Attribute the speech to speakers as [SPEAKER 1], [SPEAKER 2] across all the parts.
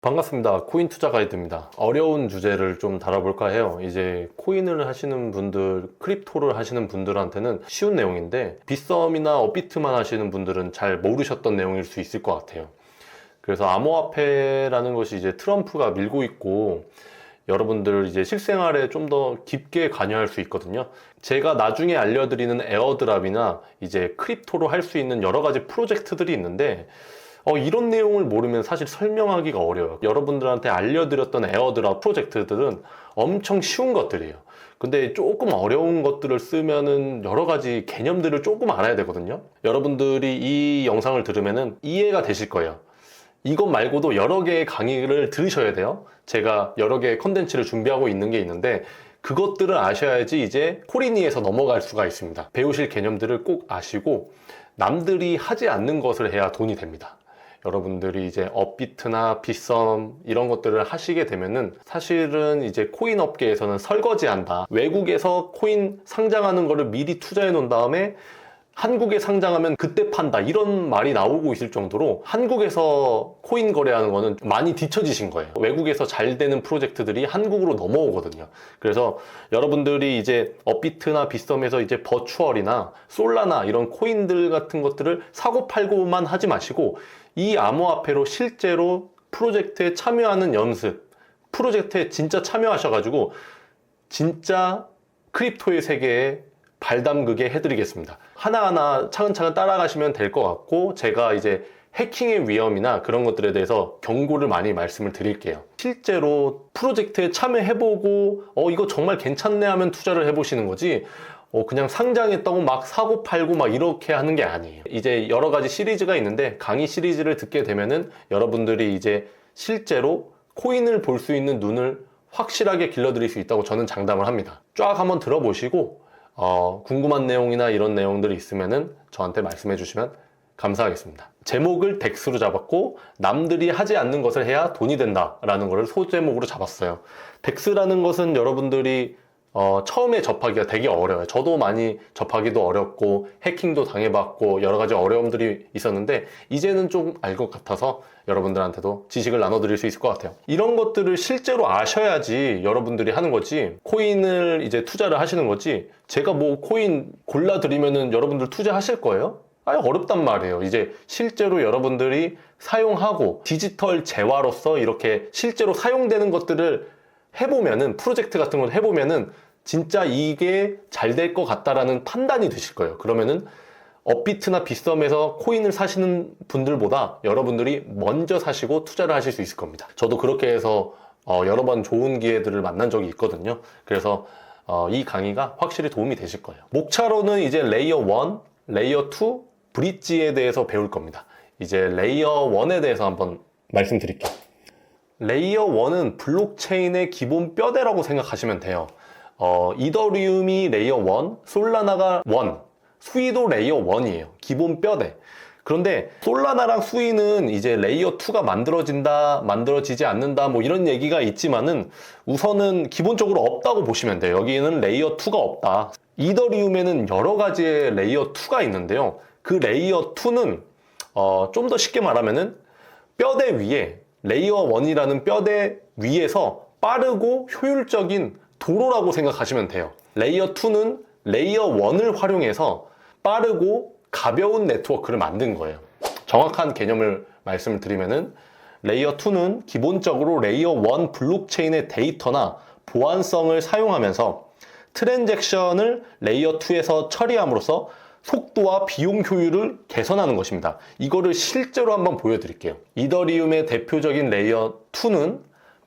[SPEAKER 1] 반갑습니다. 코인 투자 가이드입니다. 어려운 주제를 좀 다뤄볼까 해요. 이제 코인을 하시는 분들, 크립토를 하시는 분들한테는 쉬운 내용인데 빗썸이나 업비트만 하시는 분들은 잘 모르셨던 내용일 수 있을 것 같아요. 그래서 암호화폐라는 것이 이제 트럼프가 밀고 있고 여러분들 이제 실생활에 좀 더 깊게 관여할 수 있거든요. 제가 나중에 알려드리는 에어드랍이나 이제 크립토로 할 수 있는 여러 가지 프로젝트들이 있는데 이런 내용을 모르면 사실 설명하기가 어려워요. 여러분들한테 알려드렸던 에어드랍 프로젝트들은 엄청 쉬운 것들이에요. 근데 조금 어려운 것들을 쓰면은 여러 가지 개념들을 조금 알아야 되거든요. 여러분들이 이 영상을 들으면은 이해가 되실 거예요. 이것 말고도 여러 개의 강의를 들으셔야 돼요. 제가 여러 개의 컨텐츠를 준비하고 있는 게 있는데 그것들을 아셔야지 이제 코리니에서 넘어갈 수가 있습니다. 배우실 개념들을 꼭 아시고 남들이 하지 않는 것을 해야 돈이 됩니다. 여러분들이 이제 업비트나 빗썸 이런 것들을 하시게 되면은 사실은 이제 코인 업계에서는 설거지한다. 외국에서 코인 상장하는 거를 미리 투자해 놓은 다음에 한국에 상장하면 그때 판다. 이런 말이 나오고 있을 정도로 한국에서 코인 거래하는 거는 많이 뒤처지신 거예요. 외국에서 잘 되는 프로젝트들이 한국으로 넘어오거든요. 그래서 여러분들이 이제 업비트나 빗썸에서 이제 버추얼이나 솔라나 이런 코인들 같은 것들을 사고 팔고만 하지 마시고 이 암호화폐로 실제로 프로젝트에 참여하는 연습, 프로젝트에 진짜 참여하셔가지고 진짜 크립토의 세계에 발 담그게 해드리겠습니다. 하나하나 차근차근 따라가시면 될 것 같고 제가 이제 해킹의 위험이나 그런 것들에 대해서 경고를 많이 말씀을 드릴게요. 실제로 프로젝트에 참여해보고 이거 정말 괜찮네 하면 투자를 해보시는 거지 그냥 상장했다고 막 사고 팔고 막 이렇게 하는 게 아니에요. 이제 여러 가지 시리즈가 있는데 강의 시리즈를 듣게 되면은 여러분들이 이제 실제로 코인을 볼 수 있는 눈을 확실하게 길러드릴 수 있다고 저는 장담을 합니다. 쫙 한번 들어보시고 궁금한 내용이나 이런 내용들이 있으면은 저한테 말씀해 주시면 감사하겠습니다. 제목을 덱스로 잡았고 남들이 하지 않는 것을 해야 돈이 된다 라는 것을 소제목으로 잡았어요. 덱스라는 것은 여러분들이 처음에 접하기가 되게 어려워요. 저도 많이 접하기도 어렵고 해킹도 당해봤고 여러 가지 어려움들이 있었는데 이제는 좀 알 것 같아서 여러분들한테도 지식을 나눠드릴 수 있을 것 같아요. 이런 것들을 실제로 아셔야지 여러분들이 하는 거지 코인을 이제 투자를 하시는 거지 제가 뭐 코인 골라드리면은 여러분들 투자하실 거예요? 아니 어렵단 말이에요. 이제 실제로 여러분들이 사용하고 디지털 재화로서 이렇게 실제로 사용되는 것들을 해보면은 프로젝트 같은 걸 해보면은 진짜 이게 잘 될 것 같다라는 판단이 드실 거예요. 그러면은 업비트나 빗썸에서 코인을 사시는 분들보다 여러분들이 먼저 사시고 투자를 하실 수 있을 겁니다. 저도 그렇게 해서 여러 번 좋은 기회들을 만난 적이 있거든요. 그래서 이 강의가 확실히 도움이 되실 거예요. 목차로는 이제 레이어 1, 레이어 2, 브릿지에 대해서 배울 겁니다. 이제 레이어 1에 대해서 한번 말씀드릴게요. 레이어 1은 블록체인의 기본 뼈대라고 생각하시면 돼요. 이더리움이 레이어 1, 솔라나가 1, 수이도 레이어 1이에요. 기본 뼈대. 그런데 솔라나랑 수이는 이제 레이어 2가 만들어진다, 만들어지지 않는다 뭐 이런 얘기가 있지만은 우선은 기본적으로 없다고 보시면 돼요. 여기는 레이어 2가 없다. 이더리움에는 여러 가지의 레이어 2가 있는데요. 그 레이어 2는 좀 더 쉽게 말하면은 뼈대 위에 레이어 1이라는 뼈대 위에서 빠르고 효율적인 도로라고 생각하시면 돼요. 레이어 2는 레이어 1을 활용해서 빠르고 가벼운 네트워크를 만든 거예요. 정확한 개념을 말씀을 드리면은 레이어 2는 기본적으로 레이어 1 블록체인의 데이터나 보안성을 사용하면서 트랜잭션을 레이어 2에서 처리함으로써 속도와 비용 효율을 개선하는 것입니다. 이거를 실제로 한번 보여드릴게요. 이더리움의 대표적인 레이어 2는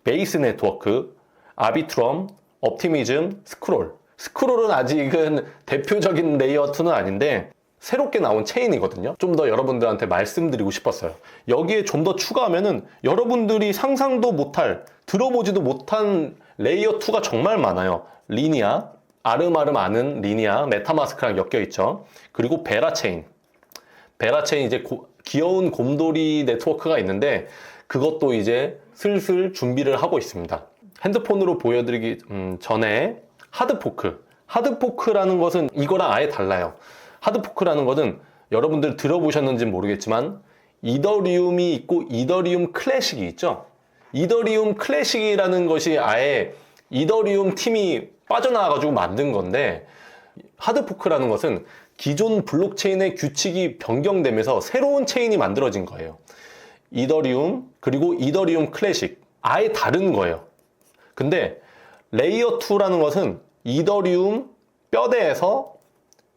[SPEAKER 1] 베이스 네트워크, 아비트럼, 옵티미즘, 스크롤. 스크롤은 아직은 대표적인 레이어 2는 아닌데 새롭게 나온 체인이거든요. 좀 더 여러분들한테 말씀드리고 싶었어요. 여기에 좀 더 추가하면은 여러분들이 상상도 못할, 들어보지도 못한 레이어 2가 정말 많아요. 리니아, 아름아름 아는 리니아, 메타마스크랑 엮여 있죠. 그리고 베라체인. 베라체인 이제 귀여운 곰돌이 네트워크가 있는데 그것도 이제 슬슬 준비를 하고 있습니다. 핸드폰으로 보여드리기 전에 하드포크. 하드포크라는 것은 이거랑 아예 달라요. 하드포크라는 것은 여러분들 들어보셨는지 모르겠지만 이더리움이 있고 이더리움 클래식이 있죠. 이더리움 클래식이라는 것이 아예 이더리움 팀이 빠져나와가지고 만든 건데, 하드포크라는 것은 기존 블록체인의 규칙이 변경되면서 새로운 체인이 만들어진 거예요. 이더리움, 그리고 이더리움 클래식. 아예 다른 거예요. 근데 레이어 2라는 것은 이더리움 뼈대에서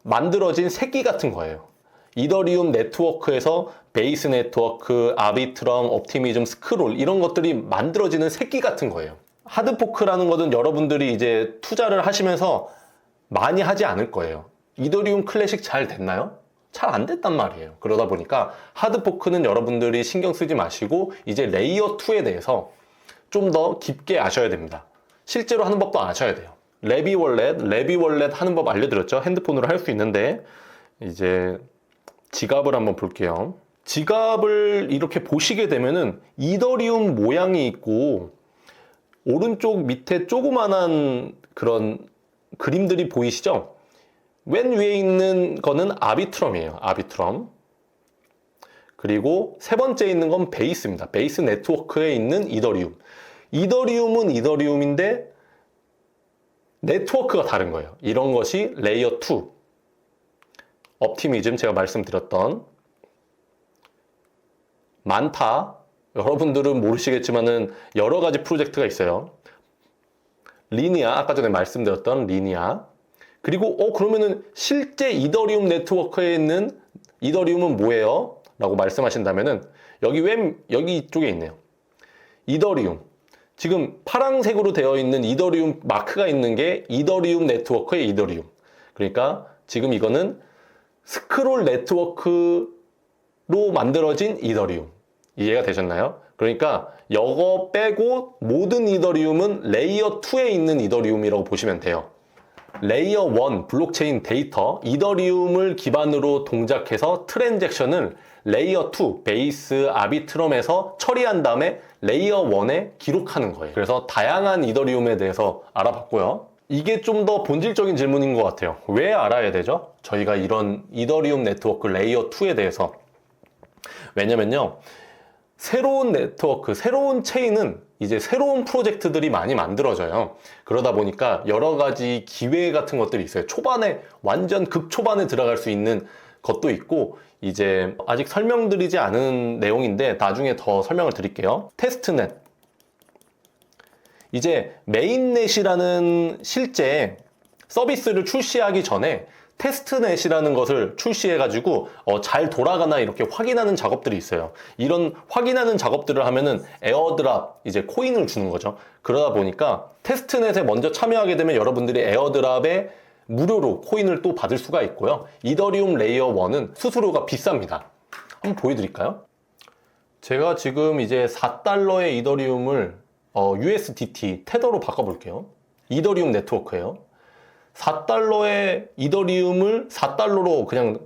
[SPEAKER 1] 만들어진 새끼 같은 거예요. 이더리움 네트워크에서 베이스 네트워크, 아비트럼, 옵티미즘, 스크롤 이런 것들이 만들어지는 새끼 같은 거예요. 하드포크라는 것은 여러분들이 이제 투자를 하시면서 많이 하지 않을 거예요. 이더리움 클래식 잘 됐나요? 잘 안 됐단 말이에요. 그러다 보니까 하드포크는 여러분들이 신경 쓰지 마시고 이제 레이어 2에 대해서 좀 더 깊게 아셔야 됩니다. 실제로 하는 법도 아셔야 돼요. 레비 월렛 하는 법 알려드렸죠? 핸드폰으로 할 수 있는데, 이제 지갑을 한번 볼게요. 지갑을 이렇게 보시게 되면은 이더리움 모양이 있고 오른쪽 밑에 조그만한 그런 그림들이 보이시죠? 맨 위에 있는 거는 아비트럼이에요. 아비트럼. 그리고 세 번째 있는 건 베이스입니다. 베이스 네트워크에 있는 이더리움. 이더리움은 이더리움인데 네트워크가 다른 거예요. 이런 것이 레이어 2. 옵티미즘 제가 말씀드렸던. 많다. 여러분들은 모르시겠지만은 여러 가지 프로젝트가 있어요. 리니아, 아까 전에 말씀드렸던 리니아. 그리고 그러면은 실제 이더리움 네트워크에 있는 이더리움은 뭐예요? 라고 말씀하신다면은 여기 이쪽에 있네요. 이더리움. 지금 파란색으로 되어 있는 이더리움 마크가 있는 게 이더리움 네트워크의 이더리움. 그러니까 지금 이거는 스크롤 네트워크로 만들어진 이더리움. 이해가 되셨나요? 그러니까 이거 빼고 모든 이더리움은 레이어 2에 있는 이더리움이라고 보시면 돼요. 레이어 1 블록체인 데이터, 이더리움을 기반으로 동작해서 트랜잭션을 레이어 2 베이스 아비트럼에서 처리한 다음에 레이어 1에 기록하는 거예요. 그래서 다양한 이더리움에 대해서 알아봤고요. 이게 좀 더 본질적인 질문인 것 같아요. 왜 알아야 되죠? 저희가 이런 이더리움 네트워크 레이어 2에 대해서. 왜냐면요, 새로운 네트워크, 새로운 체인은 이제 새로운 프로젝트들이 많이 만들어져요. 그러다 보니까 여러 가지 기회 같은 것들이 있어요. 초반에, 완전 극초반에 들어갈 수 있는 것도 있고, 이제 아직 설명드리지 않은 내용인데 나중에 더 설명을 드릴게요. 테스트넷. 이제 메인넷이라는 실제 서비스를 출시하기 전에 테스트넷이라는 것을 출시해가지고 잘 돌아가나 이렇게 확인하는 작업들이 있어요. 이런 확인하는 작업들을 하면은 에어드랍, 이제 코인을 주는 거죠. 그러다 보니까 테스트넷에 먼저 참여하게 되면 여러분들이 에어드랍에 무료로 코인을 또 받을 수가 있고요. 이더리움 레이어 1은 수수료가 비쌉니다. 한번 보여드릴까요? 제가 지금 이제 4달러의 이더리움을 USDT 테더로 바꿔볼게요. 이더리움 네트워크예요. 4달러의 이더리움을 4달러로 그냥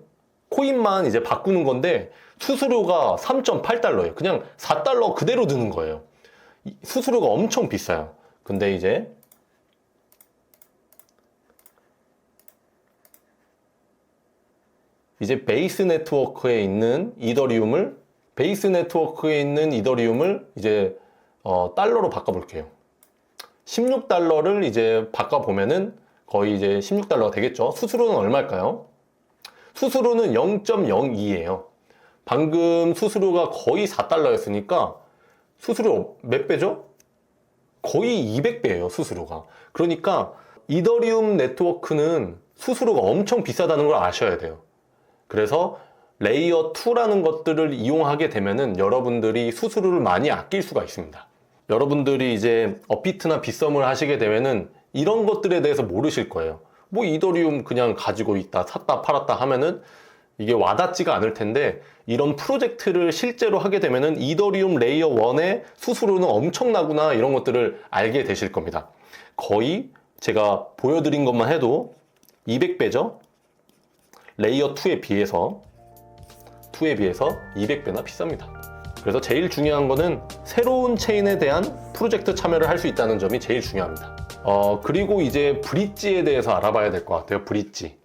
[SPEAKER 1] 코인만 이제 바꾸는 건데 수수료가 3.8달러예요. 그냥 4달러 그대로 드는 거예요. 수수료가 엄청 비싸요. 근데 이제 베이스 네트워크에 있는 이더리움을 이제 달러로 바꿔볼게요. 16달러를 이제 바꿔보면은 거의 이제 16달러가 되겠죠. 수수료는 얼마일까요? 수수료는 0.02예요. 방금 수수료가 거의 4달러였으니까 수수료 몇 배죠? 거의 200배예요, 수수료가. 그러니까 이더리움 네트워크는 수수료가 엄청 비싸다는 걸 아셔야 돼요. 그래서 레이어 2라는 것들을 이용하게 되면은 여러분들이 수수료를 많이 아낄 수가 있습니다. 여러분들이 이제 업비트나 빗썸을 하시게 되면은 이런 것들에 대해서 모르실 거예요. 뭐 이더리움 그냥 가지고 있다, 샀다, 팔았다 하면은 이게 와닿지가 않을 텐데, 이런 프로젝트를 실제로 하게 되면은 이더리움 레이어 1의 수수료는 엄청나구나, 이런 것들을 알게 되실 겁니다. 거의 제가 보여드린 것만 해도 200배죠? 레이어 2에 비해서 200배나 비쌉니다. 그래서 제일 중요한 거는 새로운 체인에 대한 프로젝트 참여를 할 수 있다는 점이 제일 중요합니다. 그리고 이제 브릿지에 대해서 알아봐야 될 것 같아요. 브릿지.